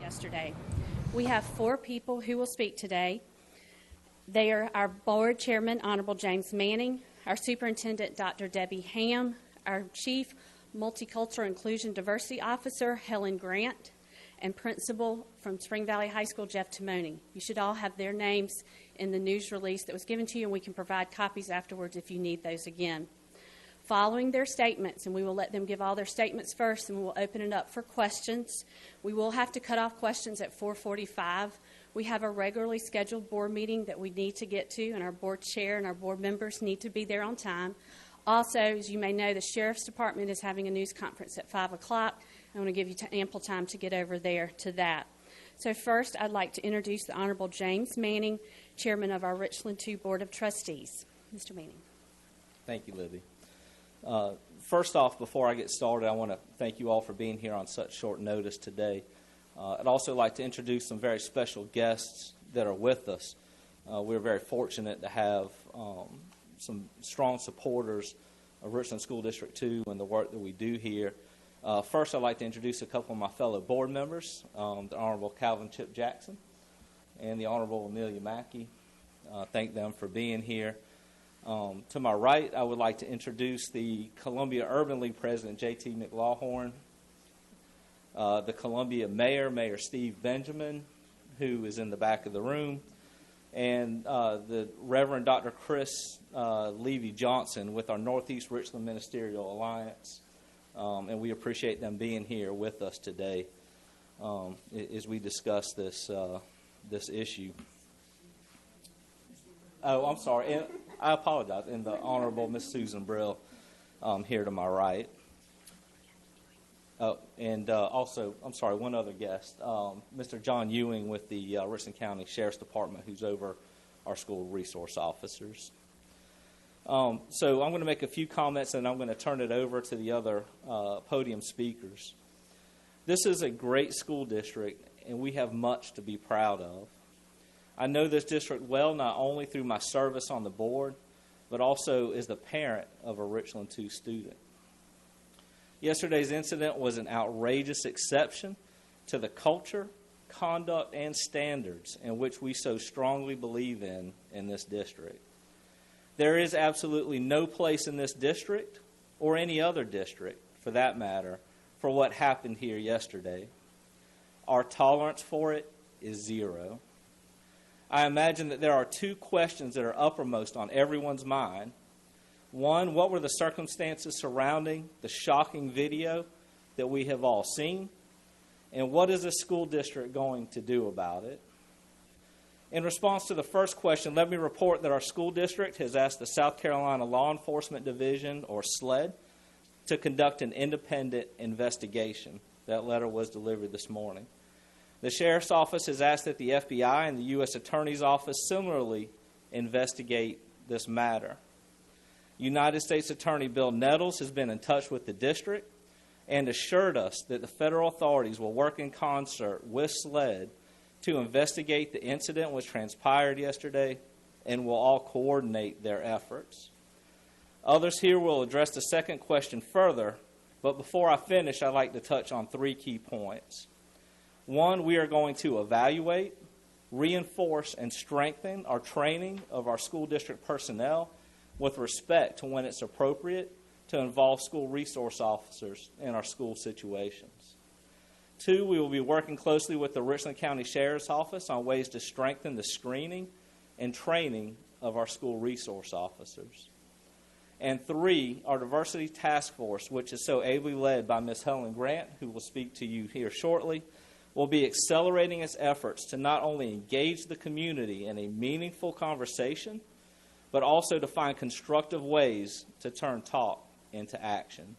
yesterday. We have 4 people who will speak today. They are our Board Chairman, Honorable James Manning, our Superintendent, Dr. Debbie Ham, our Chief Multicultural Inclusion Diversity Officer, Helen Grant, and Principal from Spring Valley High School, Jeff Timoni. You should all have their names in the news release that was given to you, and we can provide copies afterwards if you need those again. Following their statements, and we will let them give all their statements first, and we'll open it up for questions. We will have to cut off questions at 4:45. We have a regularly scheduled board meeting that we need to get to, and our board chair and our board members need to be there on time. Also, as you may know, the Sheriff's Department is having a news conference at 5 o'clock. I want to give you ample time to get over there to that. So first, I'd like to introduce the Honorable James Manning, Chairman of our Richland II Board of Trustees. Mr. Manning. Thank you, Libby. First off, before I get started, I want to thank you all for being here on such short notice today. I'd also like to introduce some very special guests that are with us. We're very fortunate to have some strong supporters of Richland School District 2 and the work that we do here. First, I'd like to introduce a couple of my fellow board members, the Honorable Calvin Chip Jackson and the Honorable Amelia Mackey. Thank them for being here. To my right, I would like to introduce the Columbia Urban League President, J.T. McLawhorn, the Columbia Mayor, Mayor Steve Benjamin, who is in the back of the room, and the Reverend Dr. Chris Levy-Johnson with our Northeast Richland Ministerial Alliance. And we appreciate them being here with us today as we discuss this issue. Oh, I'm sorry. And I apologize. And the Honorable Miss Susan Brill here to my right. Oh, and also, I'm sorry, one other guest, Mr. John Ewing with the Richland County Sheriff's Department, who's over our school resource officers. So I'm going to make a few comments, and I'm going to turn it over to the other podium speakers. This is a great school district, and we have much to be proud of. I know this district well, not only through my service on the board, but also as the parent of a Richland II student. Yesterday's incident was an outrageous exception to the culture, conduct, and standards in which we so strongly believe in this district. There is absolutely no place in this district, or any other district for that matter, for what happened here yesterday. Our tolerance for it is zero. I imagine that there are 2 questions that are uppermost on everyone's mind. One, what were the circumstances surrounding the shocking video that we have all seen? And what is the school district going to do about it? In response to the first question, let me report that our school district has asked the South Carolina Law Enforcement Division, or SLED, to conduct an independent investigation. That letter was delivered this morning. The Sheriff's Office has asked that the FBI and the U.S. Attorney's Office similarly investigate this matter. United States Attorney Bill Nettles has been in touch with the district and assured us that the federal authorities will work in concert with SLED to investigate the incident which transpired yesterday and will all coordinate their efforts. Others here will address the second question further, but before I finish, I'd like to touch on 3 key points. One, we are going to evaluate, reinforce, and strengthen our training of our school district personnel with respect to when it's appropriate to involve school resource officers in our school situations. 2, we will be working closely with the Richland County Sheriff's Office on ways to strengthen the screening and training of our school resource officers. And 3, our diversity task force, which is so ably led by Ms. Helen Grant, who will speak to you here shortly, will be accelerating its efforts to not only engage the community in a meaningful conversation, but also to find constructive ways to turn talk into action.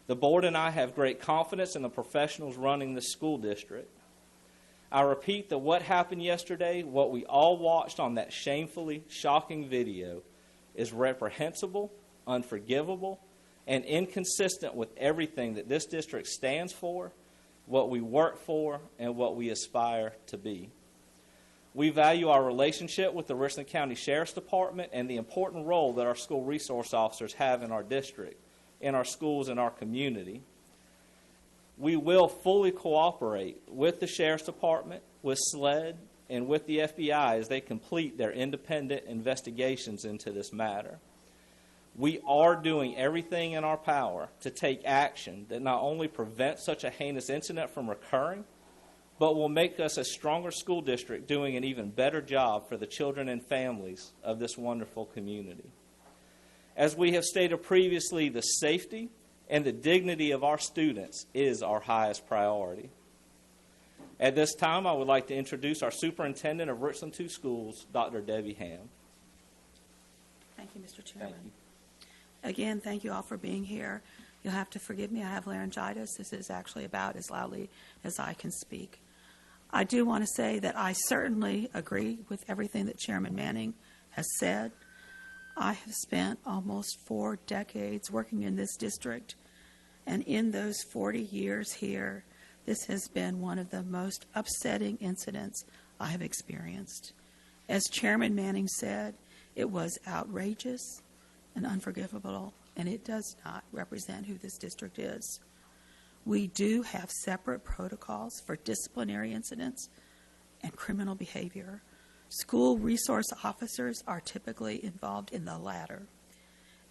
The board and I have great confidence in the professionals running the school district. I repeat that what happened yesterday, what we all watched on that shamefully shocking video, is reprehensible, unforgivable, and inconsistent with everything that this district stands for, what we work for, and what we aspire to be. We value our relationship with the Richland County Sheriff's Department and the important role that our school resource officers have in our district, in our schools, and our community. We will fully cooperate with the Sheriff's Department, with SLED, and with the FBI as they complete their independent investigations into this matter. We are doing everything in our power to take action that not only prevents such a heinous incident from recurring, but will make us a stronger school district doing an even better job for the children and families of this wonderful community. As we have stated previously, the safety and the dignity of our students is our highest priority. At this time, I would like to introduce our Superintendent of Richland School Schools, Dr. Debbie Ham. Thank you, Mr. Chairman. Thank you. Again, thank you all for being here. You'll have to forgive me. I have laryngitis. This is actually about as loudly as I can speak. I do want to say that I certainly agree with everything that Chairman Manning has said. I have spent almost 4 decades working in this district, and in those 40 years here, this has been one of the most upsetting incidents I have experienced. As Chairman Manning said, it was outrageous and unforgivable, and it does not represent who this district is. We do have separate protocols for disciplinary incidents and criminal behavior. School resource officers are typically involved in the latter.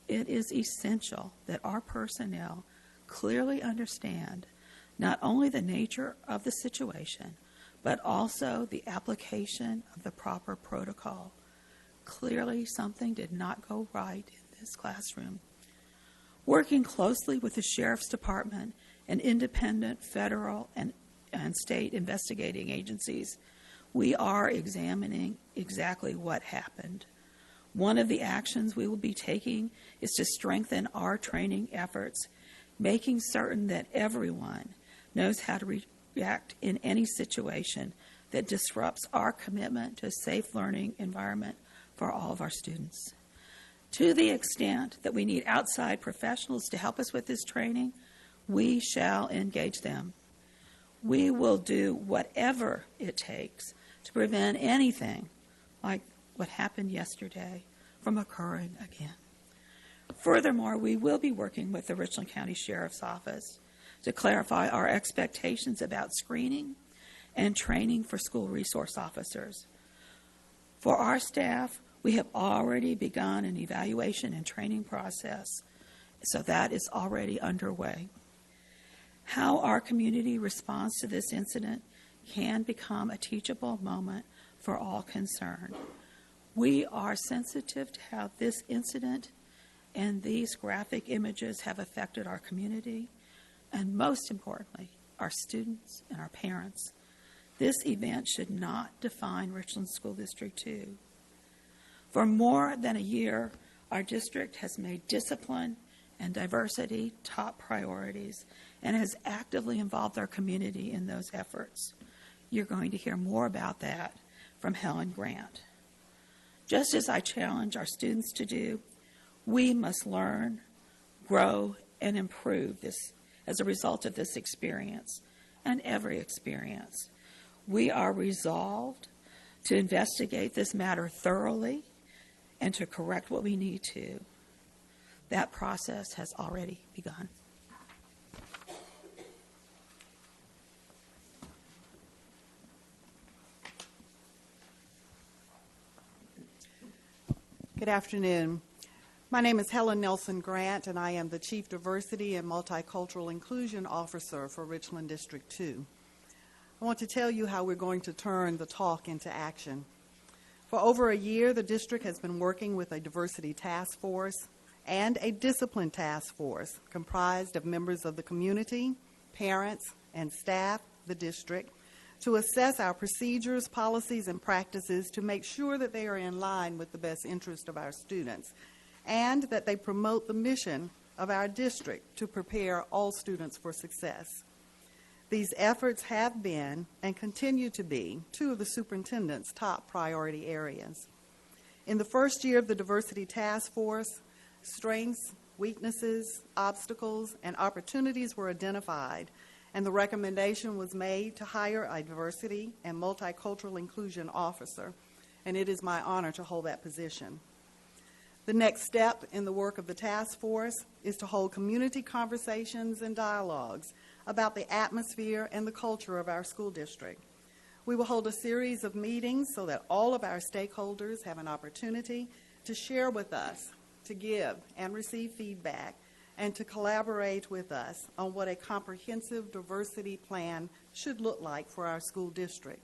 It is essential that our personnel clearly understand not only the nature of the situation, but also the application of the proper protocol. Clearly, something did not go right in this classroom. Working closely with the Sheriff's Department and independent federal and state investigating agencies, we are examining exactly what happened. One of the actions we will be taking is to strengthen our training efforts, making certain that everyone knows how to react in any situation that disrupts our commitment to a safe learning environment for all of our students. To the extent that we need outside professionals to help us with this training, we shall engage them. We will do whatever it takes to prevent anything like what happened yesterday from occurring again. Furthermore, we will be working with the Richland County Sheriff's Office to clarify our expectations about screening and training for school resource officers. For our staff, we have already begun an evaluation and training process, so that is already underway. How our community responds to this incident can become a teachable moment for all concerned. We are sensitive to how this incident and these graphic images have affected our community, and most importantly, our students and our parents. This event should not define Richland School District 2. For more than a year, our district has made discipline and diversity top priorities and has actively involved our community in those efforts. You're going to hear more about that from Helen Grant. Just as I challenge our students to do, we must learn, grow, and improve this as a result of this experience and every experience. We are resolved to investigate this matter thoroughly and to correct what we need to. That process has already begun. Good afternoon. My name is Helen Nelson Grant, and I am the Chief Diversity and Multicultural Inclusion Officer for Richland District 2. I want to tell you how we're going to turn the talk into action. For over a year, the district has been working with a diversity task force and a discipline task force comprised of members of the community, parents, and staff of the district to assess our procedures, policies, and practices to make sure that they are in line with the best interest of our students and that they promote the mission of our district to prepare all students for success. These efforts have been and continue to be two of the superintendent's top priority areas. In the first year of the Diversity Task Force, strengths, weaknesses, obstacles, and opportunities were identified, and the recommendation was made to hire a diversity and multicultural inclusion officer, and it is my honor to hold that position. The next step in the work of the task force is to hold community conversations and dialogues about the atmosphere and the culture of our school district. We will hold a series of meetings so that all of our stakeholders have an opportunity to share with us, to give and receive feedback, and to collaborate with us on what a comprehensive diversity plan should look like for our school district.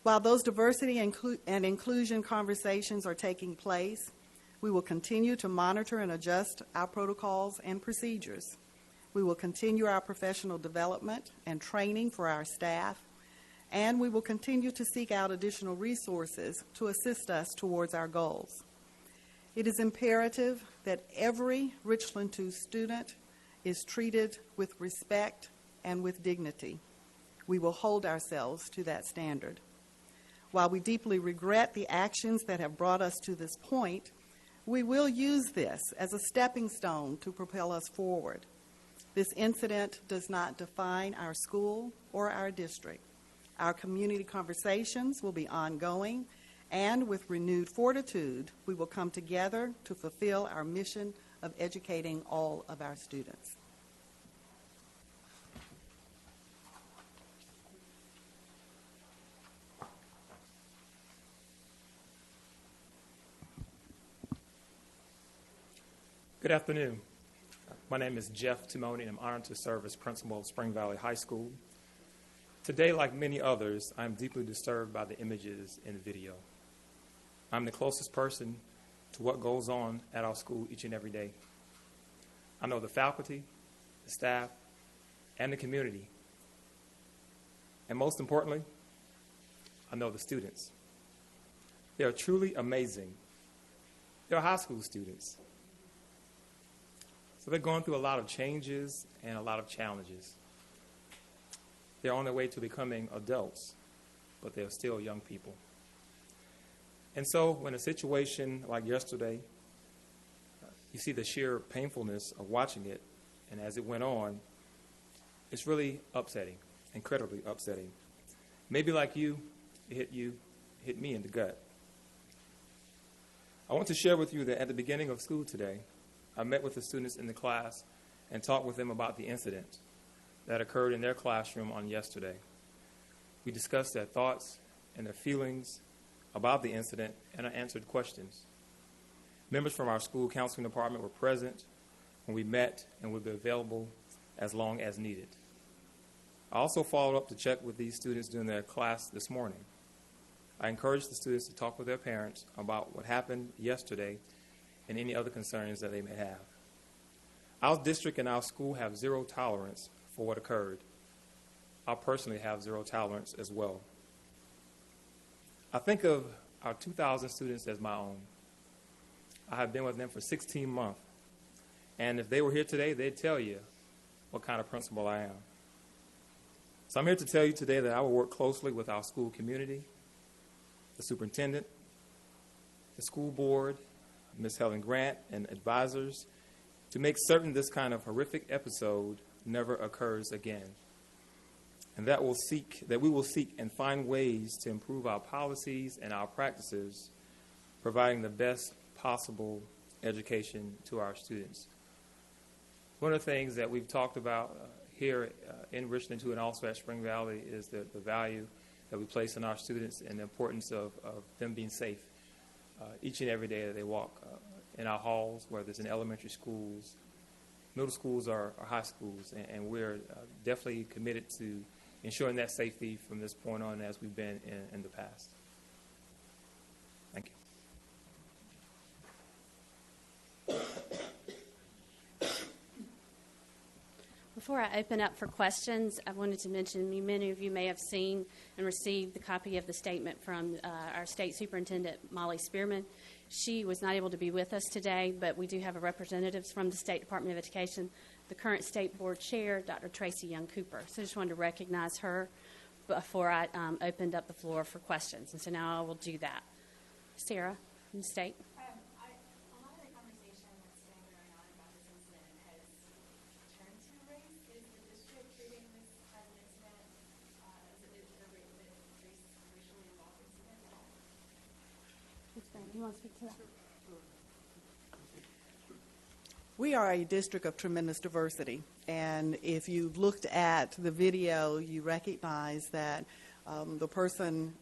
While those diversity and inclusion conversations are taking place, we will continue to monitor and adjust our protocols and procedures. We will continue our professional development and training for our staff, and we will continue to seek out additional resources to assist us towards our goals. It is imperative that every Richland 2 student is treated with respect and with dignity. We will hold ourselves to that standard. While we deeply regret the actions that have brought us to this point, we will use this as a stepping stone to propel us forward. This incident does not define our school or our district. Our community conversations will be ongoing, and with renewed fortitude, we will come together to fulfill our mission of educating all of our students. Good afternoon. My name is Jeff Timoni, and I'm honored to serve as principal of Spring Valley High School. Today, like many others, I'm deeply disturbed by the images in the video. I'm the closest person to what goes on at our school each and every day. I know the faculty, the staff, and the community. And most importantly, I know the students. They are truly amazing. They're high school students. So they're going through a lot of changes and a lot of challenges. They're on their way to becoming adults, but they're still young people. And so when a situation like yesterday, you see the sheer painfulness of watching it, and as it went on, it's really upsetting, incredibly upsetting. Maybe like you, it hit me in the gut. I want to share with you that at the beginning of school today, I met with the students in the class and talked with them about the incident that occurred in their classroom on yesterday. We discussed their thoughts and their feelings about the incident, and I answered questions. Members from our school counseling department were present when we met and would be available as long as needed. I also followed up to check with these students during their class this morning. I encouraged the students to talk with their parents about what happened yesterday and any other concerns that they may have. Our district and our school have zero tolerance for what occurred. I personally have zero tolerance as well. I think of our 2,000 students as my own. I have been with them for 16 months. And if they were here today, they'd tell you what kind of principal I am. So I'm here to tell you today that I will work closely with our school community, the superintendent, the school board, Ms. Helen Grant, and advisors to make certain this kind of horrific episode never occurs again. And that we will seek and find ways to improve our policies and our practices, providing the best possible education to our students. One of the things that we've talked about here in Richland 2 and also at Spring Valley is the value that we place on our students and the importance of them being safe each and every day that they walk in our halls, whether it's in elementary schools, middle schools, or high schools. And we're definitely committed to ensuring that safety from this point on as we've been in the past. Thank you. Before I open up for questions, I wanted to mention many of you may have seen and received the copy of the statement from our state superintendent, Molly Spearman. She was not able to be with us today, but we do have a representative from the State Department of Education, the current State Board Chair, Dr. Tracy Young Cooper. So I just wanted to recognize her before I opened up the floor for questions. And so now I will do that. Sarah from the State. A lot of the conversation that's been going on about this incident has turned to race. Is the district treating this as an incident, as it is a racially involved incident? Do you want to speak to that? We are a district of tremendous diversity, and if you've looked at the video, you recognize that the persons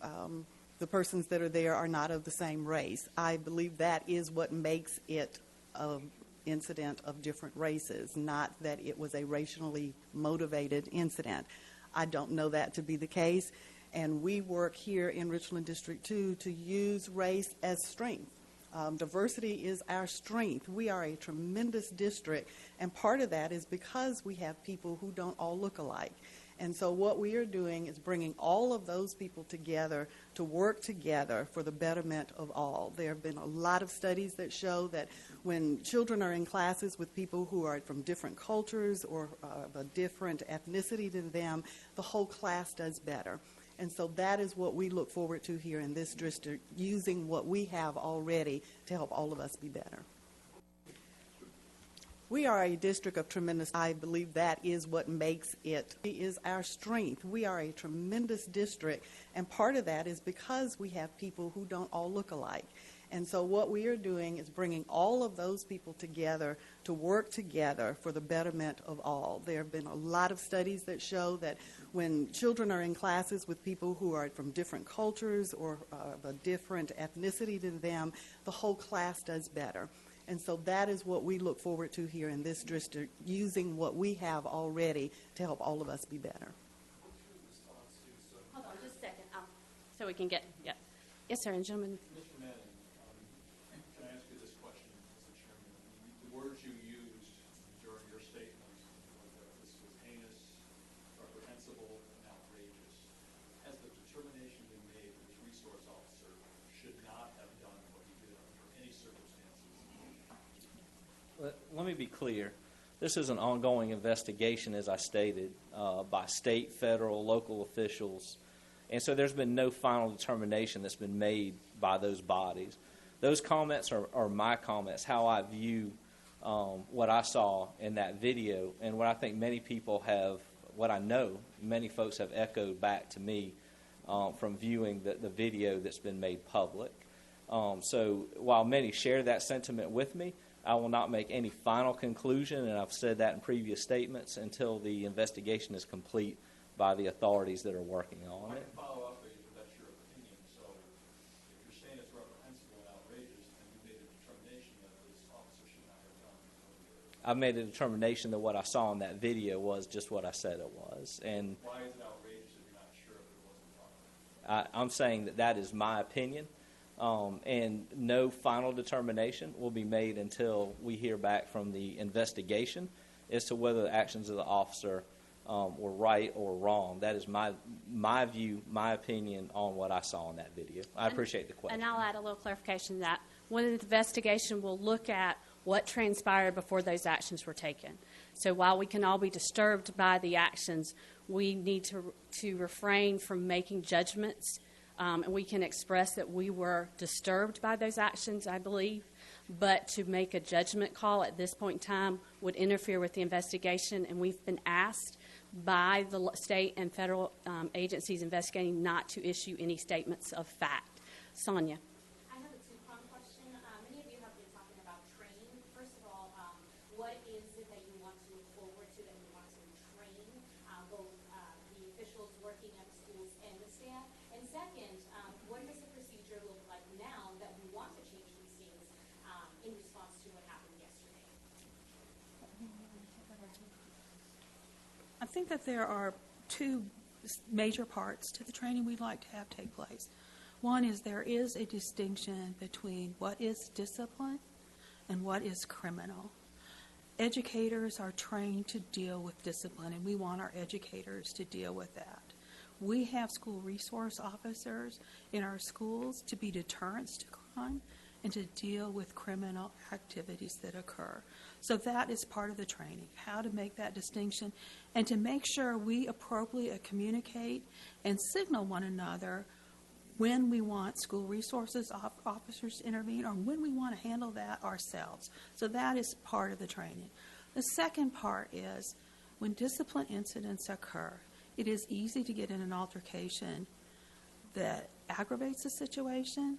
that are there are not of the same race. I believe that is what makes it an incident of different races, not that it was a racially motivated incident. I don't know that to be the case, and we work here in Richland District 2 to use race as strength. Diversity is our strength. We are a tremendous district, and part of that is because we have people who don't all look alike. And so what we are doing is bringing all of those people together to work together for the betterment of all. There have been a lot of studies that show that when children are in classes with people who are from different cultures or a different ethnicity than them, the whole class does better. And so that is what we look forward to here in this district, using what we have already to help all of us be better. We are a district of tremendous, I believe that is what makes it is our strength. We are a tremendous district, and part of that is because we have people who don't all look alike. And so what we are doing is bringing all of those people together to work together for the betterment of all. There have been a lot of studies that show that when children are in classes with people who are from different cultures or a different ethnicity than them, the whole class does better. And so that is what we look forward to here in this district, using what we have already to help all of us be better. Hold on just a second, so we can get, yeah. Yes, sir, and gentlemen. Mr. Manning, can I ask you this question, Mr. Chairman? The words you used during your statement, this was heinous, reprehensible, and outrageous. Has the determination been made that this resource officer should not have done what he did under any circumstances? Let me be clear. This is an ongoing investigation, as I stated, by state, federal, local officials. And so there's been no final determination that's been made by those bodies. Those comments are my comments, how I view what I saw in that video, and what I think many people have, what I know many folks have echoed back to me from viewing the video that's been made public. So while many share that sentiment with me, I will not make any final conclusion, and I've said that in previous statements, until the investigation is complete by the authorities that are working on I it. can follow up with you, but that's your opinion. So if you're saying it's reprehensible and outrageous, then you made a determination that this officer should not have done it. I made a determination that what I saw in that video was just what I said it was. And Why is it outrageous if you're not sure if it wasn't wrong? I'm saying that is my opinion. And no final determination will be made until we hear back from the investigation as to whether the actions of the officer were right or wrong. That is my view, my opinion on what I saw in that video. I appreciate the question. And I'll add a little clarification to that. When the investigation will look at what transpired before those actions were taken. So while we can all be disturbed by the actions, we need to refrain from making judgments. And we can express that we were disturbed by those actions, I believe, but to make a judgment call at this point in time would interfere with the investigation, and we've been asked by the state and federal agencies investigating not to issue any statements of fact. Sonia. I have a two-pronged question. Many of you have been talking about training. First of all, what is it that you want to look forward to, that you want to train both the officials working at the schools and the staff? And second, what does the procedure look like now that we want to change these things in response to what happened yesterday? I think that there are two major parts to the training we'd like to have take place. One is there is a distinction between what is discipline and what is criminal. Educators are trained to deal with discipline, and we want our educators to deal with that. We have school resource officers in our schools to be deterrents to crime and to deal with criminal activities that occur. So that is part of the training, how to make that distinction and to make sure we appropriately communicate and signal one another when we want school resources officers to intervene or when we want to handle that ourselves. So that is part of the training. The second part is when discipline incidents occur, it is easy to get in an altercation that aggravates the situation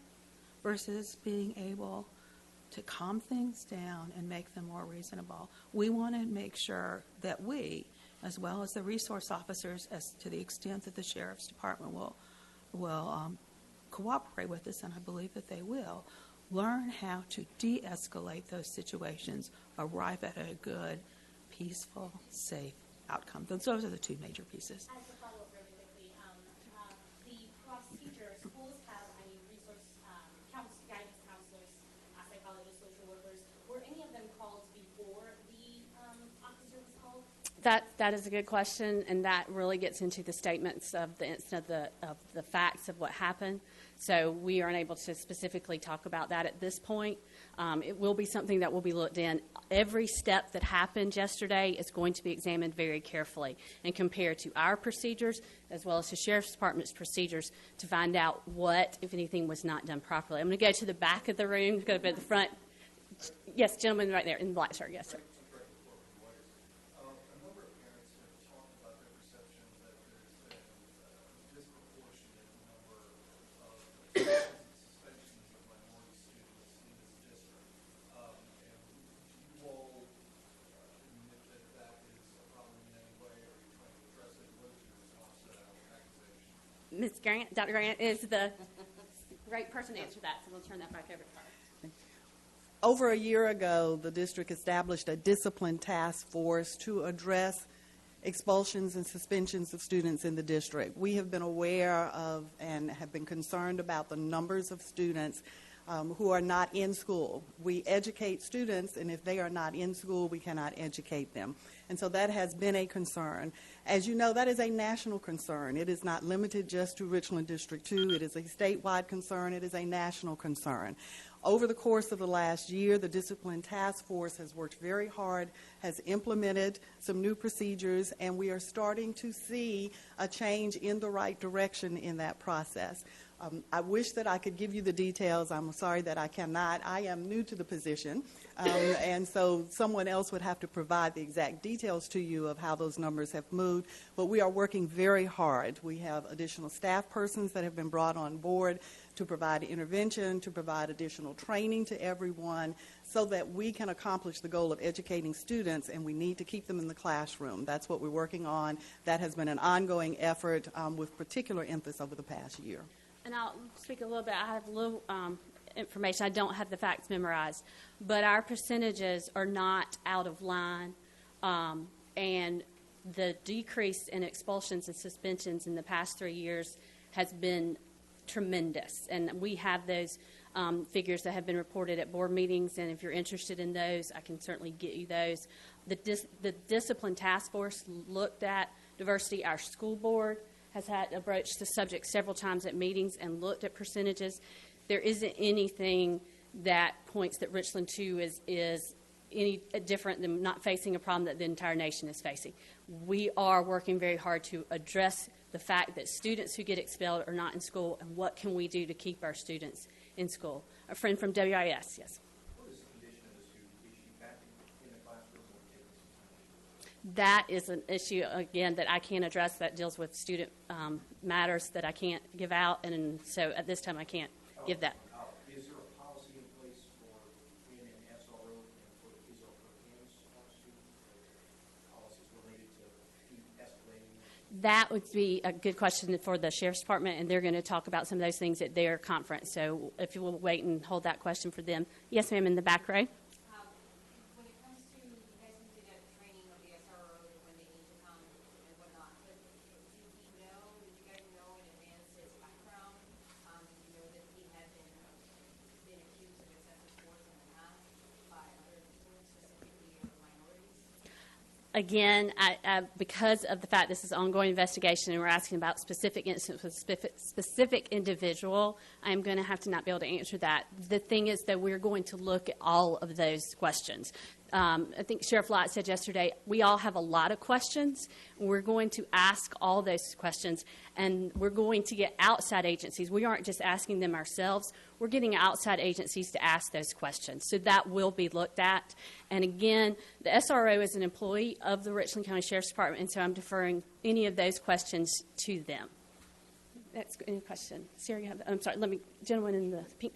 versus being able to calm things down and make them more reasonable. We want to make sure that we, as well as the resource officers, as to the extent that the Sheriff's Department will cooperate with us, and I believe that they will, learn how to de-escalate those situations, arrive at a good, peaceful, safe outcome. Those are the two major pieces. As a follow-up really quickly, the procedure, schools have resource guidance counselors, psychologists, social workers. Were any of them called before the officer was called? That is a good question, and that really gets into the statements of the incident of the facts of what happened. So we aren't able to specifically talk about that at this point. It will be something that will be looked in. Every step that happened yesterday is going to be examined very carefully and compared to our procedures as well as the Sheriff's Department's procedures to find out what, if anything, was not done properly. I'm going to go to the back of the room, go to the front. Yes, gentleman right there in the black shirt. Yes, sir. Ms. Grant, Dr. Grant is the right person to answer that, so we'll turn that back over to her. Over a year ago, the district established a discipline task force to address expulsions and suspensions of students in the district. We have been aware of and have been concerned about the numbers of students who are not in school. We educate students, and if they are not in school, we cannot educate them. And so that has been a concern. As you know, that is a national concern. It is not limited just to Richland District 2. It is a statewide concern. It is a national concern. Over the course of the last year, the Discipline Task Force has worked very hard, has implemented some new procedures, and we are starting to see a change in the right direction in that process. I wish that I could give you the details. I'm sorry that I cannot. I am new to the position, and so someone else would have to provide the exact details to you of how those numbers have moved. But we are working very hard. We have additional staff persons that have been brought on board to provide intervention, to provide additional training to everyone so that we can accomplish the goal of educating students, and we need to keep them in the classroom. That's what we're working on. That has been an ongoing effort with particular emphasis over the past year. And I'll speak a little bit. I have a little information. I don't have the facts memorized, but our percentages are not out of line, and the decrease in expulsions and suspensions in the past 3 years has been tremendous. And we have those figures that have been reported at board meetings, and if you're interested in those, I can certainly get you those. The Discipline Task Force looked at diversity. Our school board has had approached the subject several times at meetings and looked at percentages. There isn't anything that points that Richland 2 is any different than not facing a problem that the entire nation is facing. We are working very hard to address the fact that students who get expelled are not in school, and what can we do to keep our students in school. A friend from WIS, yes. What is the condition of the student? Is she back in the classroom or taking some time? That is an issue, again, that I can't address. That deals with student matters that I can't give out, and so at this time I can't give that. Is there a policy in place for being an SRO and for the kids or for the students? Policies related to keep escalating? That would be a good question for the Sheriff's Department, and they're going to talk about some of those things at their conference. So if you will wait and hold that question for them. Yes, ma'am, in the back row. When it comes to, you guys need to get training of the SRO when they need to come and whatnot, but did you guys know in advance his background? Did you know that he had been accused of excessive force in the past by other students, specifically minorities? Again, because of the fact this is ongoing investigation and we're asking about specific incidents with specific individual, I'm going to have to not be able to answer that. The thing is that we're going to look at all of those questions. I think Sheriff Lott said yesterday, we all have a lot of questions. We're going to ask all those questions, and we're going to get outside agencies. We aren't just asking them ourselves. We're getting outside agencies to ask those questions. So that will be looked at. And again, the SRO is an employee of the Richland County Sheriff's Department, and so I'm deferring any of those questions to them. That's any question. Sarah, you have, I'm sorry, gentleman in the pink.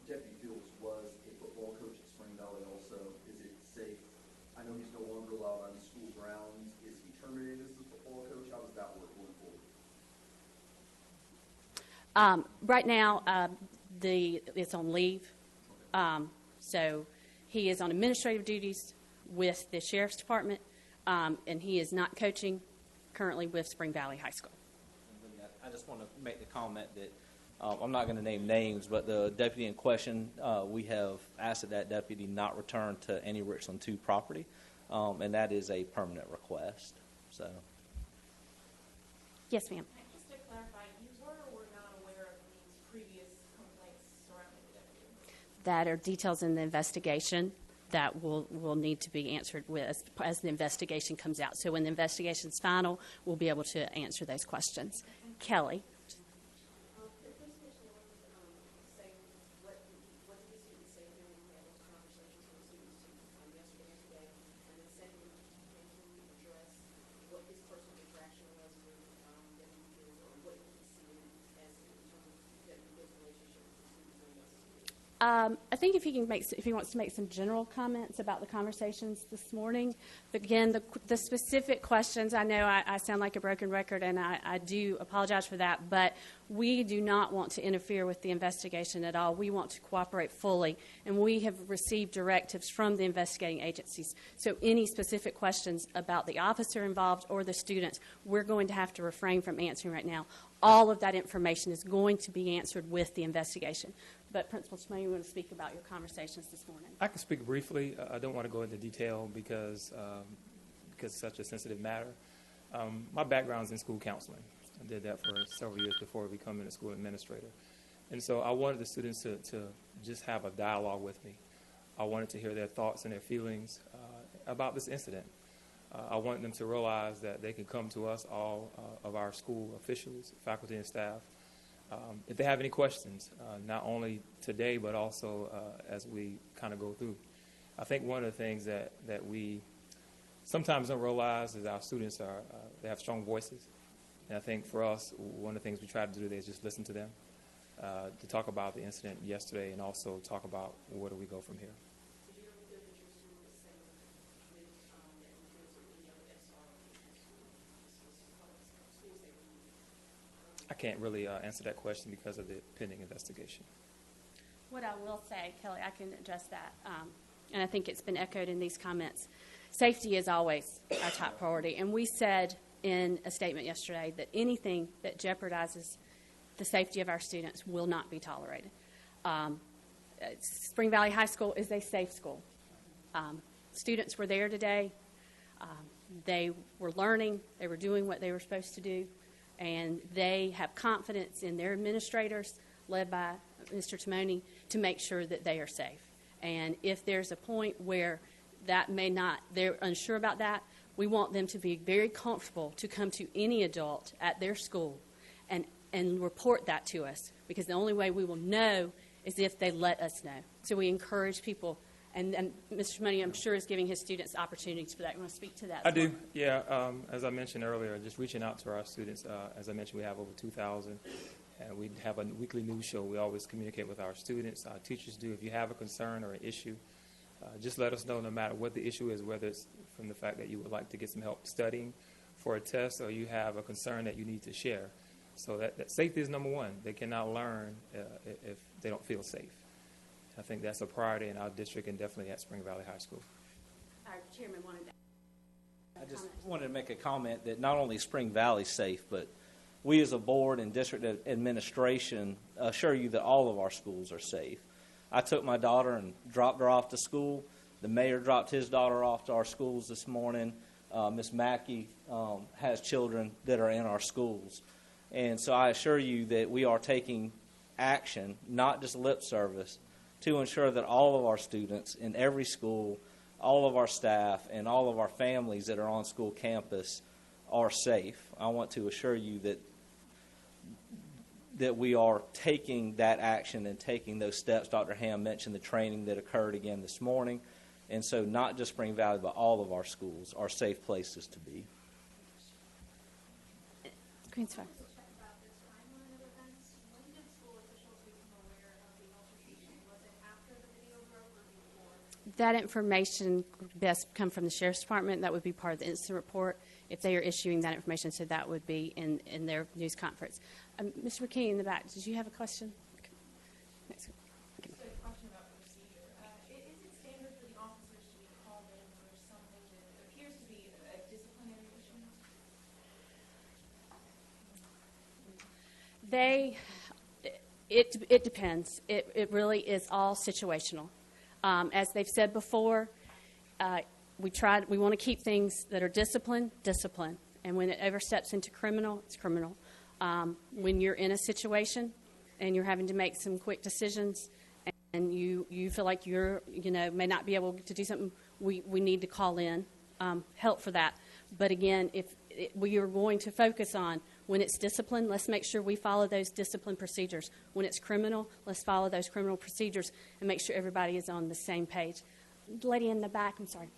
Deputy Fields was Right now, it's on leave. So he is on administrative duties with the Sheriff's Department, and he is not coaching currently with Spring Valley High School. I just want to make the comment that I'm not going to name names, but the deputy in question, we have asked that deputy not return to any Richland 2 property, and that is a permanent request. So, Yes, ma'am. Just to clarify, you were or were not aware of these previous complaints surrounding the deputy? That are details in the investigation that will need to be answered as the investigation comes out. So when the investigation's final, we'll be able to answer those questions. Kelly. The presentation wanted to say what did the students say during those conversations with the students yesterday and today, and then second, can you address what his personal interaction was with deputies, or what he seen as in terms of his relationship with the students and investigators? I think if he wants to make some general comments about the conversations this morning. But again, the specific questions, I know I sound like a broken record, and I do apologize for that, but we do not want to interfere with the investigation at all. We want to cooperate fully, and we have received directives from the investigating agencies. So any specific questions about the officer involved or the students, we're going to have to refrain from answering right now. All of that information is going to be answered with the investigation. But Principal Smith, you want to speak about your conversations this morning? I can speak briefly. I don't want to go into detail because it's such a sensitive matter. My background is in school counseling. I did that for several years before becoming a school administrator. And so I wanted the students to just have a dialogue with me. I wanted to hear their thoughts and their feelings about this incident. I want them to realize that they can come to us, all of our school officials, faculty, and staff, if they have any questions, not only today but also as we kind of go through. I think one of the things that we sometimes don't realize is our students they have strong voices. And I think for us, one of the things we try to do today is just listen to them, to talk about the incident yesterday and also talk about where do we go from here. Did you ever feel that your student was safe with that influence or any other SR school safety? I can't really answer that question because of the pending investigation. What I will say, Kelly, I can address that, and I think it's been echoed in these comments. Safety is always our top priority, and we said in a statement yesterday that anything that jeopardizes the safety of our students will not be tolerated. Spring Valley High School is a safe school. Students were there today. They were learning. They were doing what they were supposed to do, and they have confidence in their administrators, led by Mr. Timoni, to make sure that they are safe. And if there's a point where that may not, they're unsure about that, we want them to be very comfortable to come to any adult at their school and report that to us, because the only way we will know is if they let us know. So we encourage people, and Mr. Timoni, I'm sure, is giving his students opportunities for that. You want to speak to that? I do, yeah. As I mentioned earlier, just reaching out to our students. As I mentioned, we have over 2,000. And we have a weekly news show. We always communicate with our students. Our teachers do. If you have a concern or an issue, just let us know, no matter what the issue is, whether it's from the fact that you would like to get some help studying for a test or you have a concern that you need to share. So that safety is number one. They cannot learn if they don't feel safe. I think that's a priority in our district and definitely at Spring Valley High School. Our chairman wanted to. I just wanted to make a comment that not only Spring Valley's safe, but we as a board and district administration assure you that all of our schools are safe. I took my daughter and dropped her off to school. The mayor dropped his daughter off to our schools this morning. Ms. Mackey has children that are in our schools. And so I assure you that we are taking action, not just lip service, to ensure that all of our students in every school, all of our staff, and all of our families that are on school campus are safe. I want to assure you that we are taking that action and taking those steps. Dr. Ham mentioned the training that occurred again this morning. And so not just Spring Valley, but all of our schools are safe places to be. Queensfire. About the timeline of events, when did school officials become aware of the altercation? Was it after the video broke or before? That information best come from the Sheriff's Department. That would be part of the incident report. if they are issuing that information. So that would be in their news conference. Mr. McKinney in the back, did you have a question? Okay. Next. Okay. Just a question about the procedure. Is it standard for the officers to be called in for something that appears to be a disciplinary issue? It depends. It really is all situational. As they've said before, we want to keep things that are discipline, and when it oversteps into criminal, it's criminal. When you're in a situation and you're having to make some quick decisions, and you feel like may not be able to do something, we need to call in help for that. But again, if we are going to focus on when it's discipline, let's make sure we follow those discipline procedures. When it's criminal, let's follow those criminal procedures and make sure everybody is on the same page. Lady in the back, I'm sorry.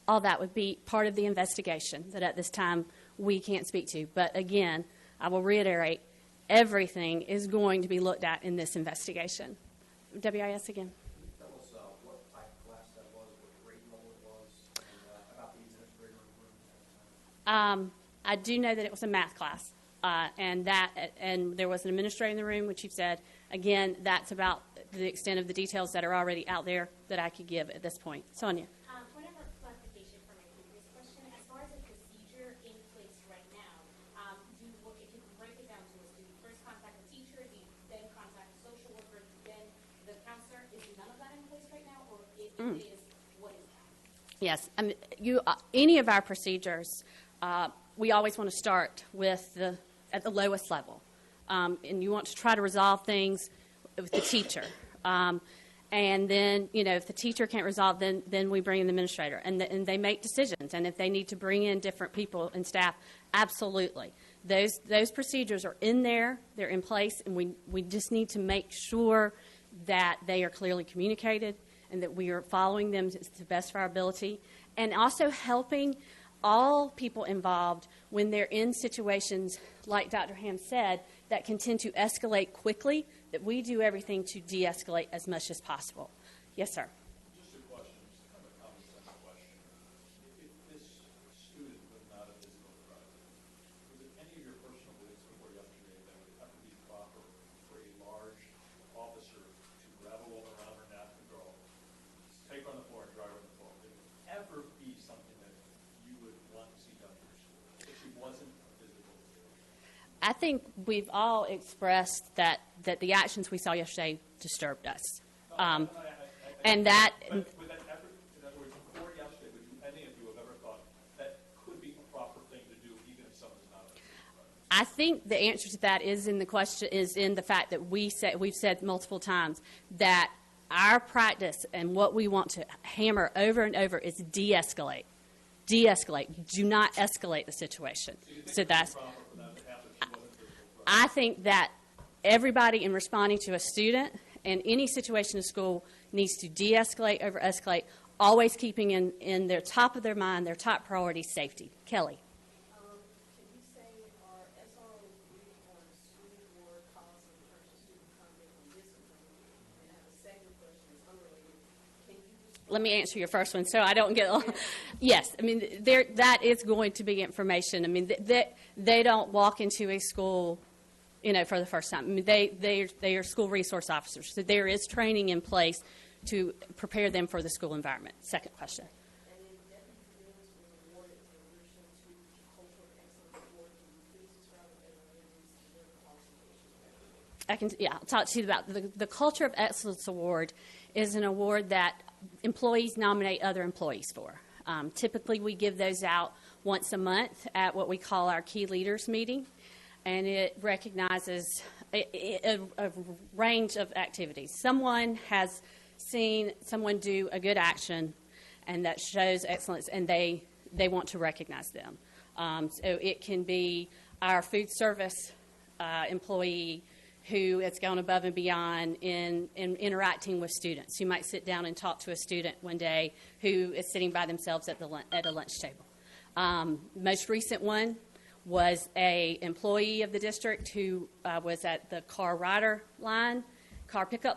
All that would be part of the investigation that at this time we can't speak to. But again, I will reiterate, everything is going to be looked at in this investigation. WIS again. Tell us what type of class that was, what grade level it was, and about the administrator room. I do know that it was a math class, and there was an administrator in the room, which you've said. Again, that's about the extent of the details that are already out there that I could give at this point. Sonia. Point of clarification for my previous question. As far as the procedure in place right now, if you break it down to us, do you first contact the teacher, do you then contact the social worker, then the counselor? Is none of that in place right now, or if it is, what is that? Yes, any of our procedures, we always want to start with at the lowest level, and you want to try to resolve things with the teacher. And then, if the teacher can't resolve, then we bring in the administrator, and they make decisions. And if they need to bring in different people and staff, absolutely. Those procedures are in there, they're in place, and we just need to make sure that they are clearly communicated and that we are following them to the best of our ability, and also helping all people involved when they're in situations, like Dr. Ham said, that can tend to escalate quickly, that we do everything to de-escalate as much as possible. Yes, sir. Just a question, just kind of a common sense question. If this student was not a physical threat, was it any of your personal beliefs before yesterday that would have to be proper for a large officer to grab a woman around her neck and go, take her on the floor and drive her on the floor? Would it ever be something that you would want to see done in your school if she wasn't a physical threat? I think we've all expressed that the actions we saw yesterday disturbed us. And that... But would that ever, in other words, before yesterday, would any of you have ever thought that could be a proper thing to do even if someone's not a physical threat? I think the answer to that is in the fact that we've said multiple times that our practice and what we want to hammer over and over is de-escalate. De-escalate. Do not escalate the situation. So that's... I think that everybody in responding to a student in any situation in school needs to de-escalate over escalate, always keeping in their top of their mind, their top priority, safety. Kelly. Can you say our SRO or school board policy in terms of student conduct and discipline? And I have a second question that's unrelated. Can you just Let me answer your first one so I don't get... Yes, I mean, that is going to be information. I mean, they don't walk into a school, for the first time. I mean, they are school resource officers. So there is training in place to prepare them for the school environment. Second question. and then Deputy Williams was awarded in addition to Cultural Excellence Award. Can you please describe what that is and their qualifications? I'll talk to you about the Culture of Excellence Award is an award that employees nominate other employees for. Typically, we give those out once a month at what we call our key leaders meeting, and it recognizes a range of activities. Someone has seen someone do a good action, and that shows excellence, and they want to recognize them. So it can be our food service employee who has gone above and beyond in interacting with students, who might sit down and talk to a student one day who is sitting by themselves at a lunch table. Most recent one was a employee of the district who was at the car rider line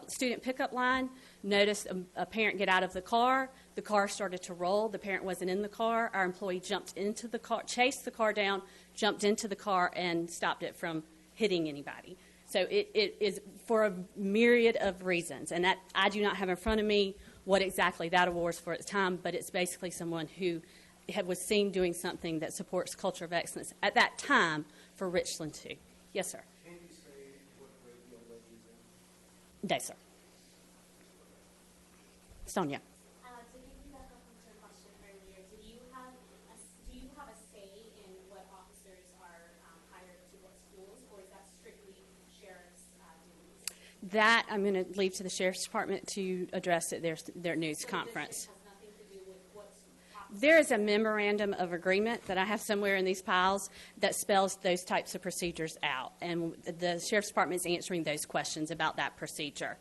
student pickup line, noticed a parent get out of the car. The car started to roll. The parent wasn't in the car. Our employee jumped into the car, chased the car down, jumped into the car, and stopped it from hitting anybody. So it is for a myriad of reasons. And that I do not have in front of me what exactly that award is for at the time, but it's basically someone who was seen doing something that supports culture of excellence at that time for Richland 2. Yes, sir. Can you say what grade the young lady is in? No, sir. Sonia. To piggyback off of your question earlier, do you have a say in what officers are hired to what schools, or is that strictly sheriff's duties? That I'm going to leave to the Sheriff's Department to address at their news conference. Has nothing to do with what's There is a memorandum of agreement that I have somewhere in these piles that spells those types of procedures out, and the Sheriff's Department is answering those questions about that procedure.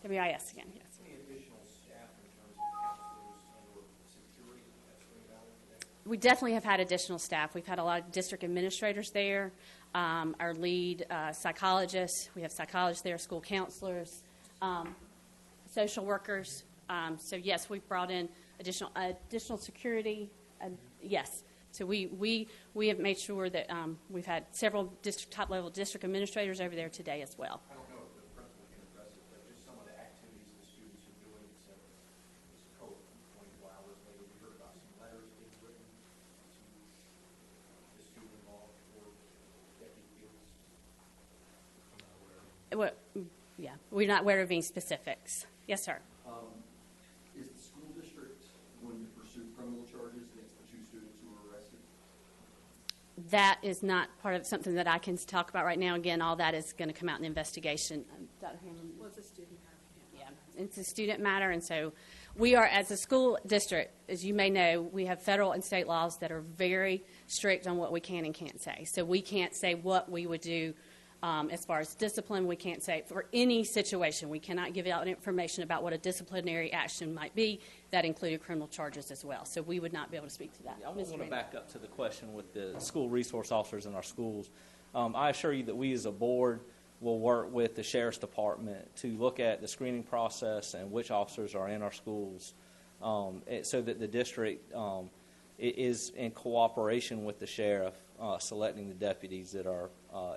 May I ask again? Yes. Any additional staff in terms of counselors and/or security at Spring Valley today? We definitely have had additional staff. We've had a lot of district administrators there, our lead psychologists. We have psychologists there, school counselors, social workers. So yes, we've brought in additional security. Yes. So we have made sure that we've had several top-level district administrators over there today as well. I don't know if the principal can address it, but just some of the activities the students are doing, except it's COVID, 24 hours later, we heard about some letters being written to the student involved or Deputy Fields. Well, yeah, we're not aware of any specifics. Yes, sir. Is the school district going to pursue criminal charges against the two students who were arrested? That is not part of something that I can talk about right now. Again, all that is going to come out in the investigation. Dr. Hammond? Was a student matter? Yeah, it's a student matter, and so we are, as a school district, as you may know, we have federal and state laws that are very strict on what we can and can't say. So we can't say what we would do as far as discipline. We can't say for any situation. We cannot give out information about what a disciplinary action might be. That included criminal charges as well. So we would not be able to speak to that. I Ms. want to Randall. back up to the question with the school resource officers in our schools. I assure you that we as a board will work with the Sheriff's Department to look at the screening process and which officers are in our schools so that the district is in cooperation with the sheriff selecting the deputies that are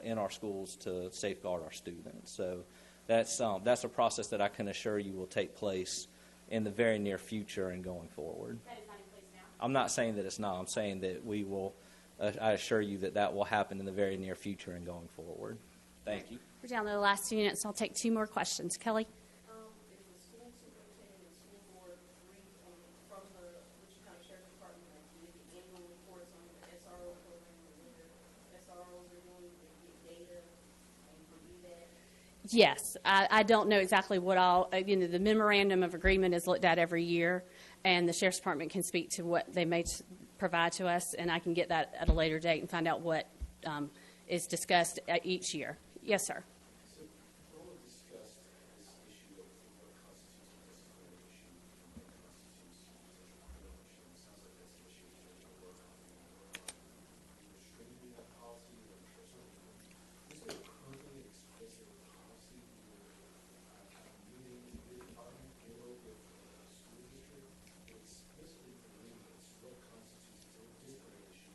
in our schools to safeguard our students. So that's a process that I can assure you will take place in the very near future and going forward. That is not in place now? I'm not saying that it's not. I'm saying that we will. I assure you that that will happen in the very near future and going forward. Thank you. We're down to the last 2 minutes. I'll take 2 more questions. Kelly? Is the school superintendent and school board briefed from the Richland County Sheriff's Department, like you get the annual reports on the SRO program, or what the SROs are doing, they get data and review that? Yes, I don't know exactly what all, the memorandum of agreement is looked at every year, and the Sheriff's Department can speak to what they may provide to us, and I can get that at a later date and find out what is discussed each year. Yes, sir. So, you all have discussed this issue of what constitutes a disciplinary issue and what constitutes a criminal issue. It sounds like that's an issue that you're going to work on. Restricting that policy or is there currently an explicit policy at a meeting in the department or with the school district that explicitly delineates what constitutes a disciplinary issue,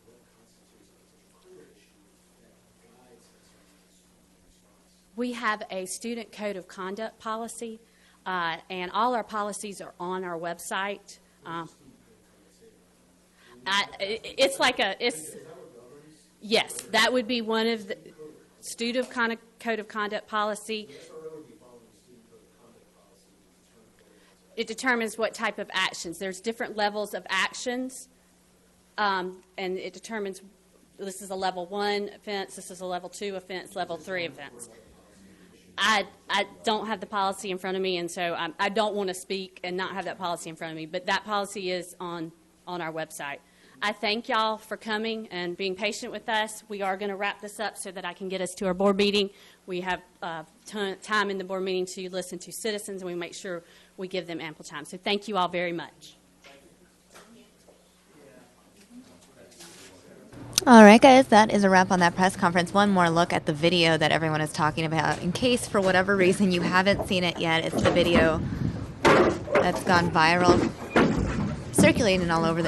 what constitutes a criminal issue that guides a certain response? We have a student code of conduct policy, and all our policies are on our website. It's like yes, that would be one of the student code of conduct policy. It determines what type of actions. There's different levels of actions, and it determines this is a level 1 offense, this is a level 2 offense, level 3 offense. I don't have the policy in front of me, and so I don't want to speak and not have that policy in front of me, but that policy is on our website. I thank y'all for coming and being patient with us. We are going to wrap this up so that I can get us to our board meeting. We have time in the board meeting to listen to citizens, and we make sure we give them ample time. So thank you all very much. All right, guys, that is a wrap on that press conference. One more look at the video that everyone is talking about. In case, for whatever reason, you haven't seen it yet, it's the video that's gone viral, circulating all over the